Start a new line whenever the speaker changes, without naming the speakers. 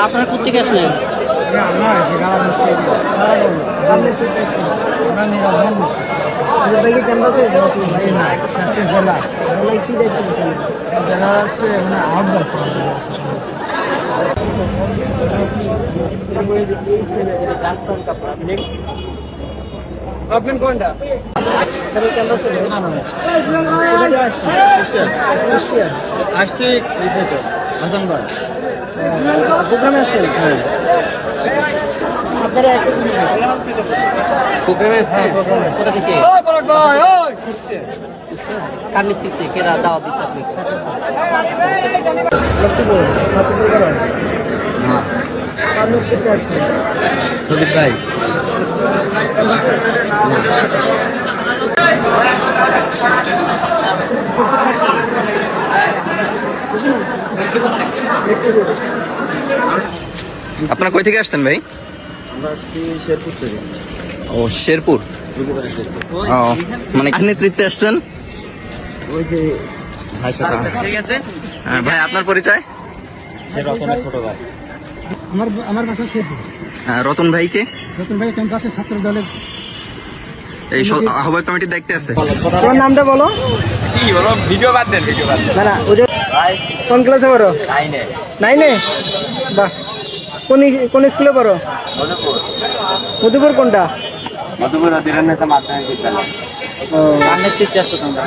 আপনার কোথেকে আসলেন?
আপনার কোনটা আসছি হাসানবাগ
প্রোগ্রামে আসছেন? আপনারা প্রোগ্রামে আসছেন? কোথা থেকে? কার নেতৃত্বে কে দাওয়াত দিচ্ছে আপনি? কার নেতৃত্বে আসছেন?
সদীপ ভাই
আপনারা কই থেকে আসছেন ভাই?
শেরপুর থেকে।
ও শেরপুর। ও মানে কার নেতৃত্বে আসছেন?
ওই যে ভাই
ঠিক আছে।
ভাই আপনার পরিচয়?
রতনের ছোট ভাই।
আমার বাসা শেরপুর।
রতন ভাইকে
নতুন ভাই ক্যাম্পাসে ছাত্র দলের
এই আহ্বায়ক কমিটির দায়িত্বে আছে।
তোমার নামটা বলো।
কি বলো? ভিডিও বাদ দেন, ভিডিও বাদ দেন।
না না ওই যে কোন ক্লাসে পড়ো?
নাইনে।
নাইনে? বাহ, কোন স্কুলে পড়ো?
মধুপুর।
মধুপুর কোনটা?
মধুপুর অধীনের নেতা মাধ্যমিক বিদ্যালয়।
ও
কার নেতৃত্বে আসছো তোমরা?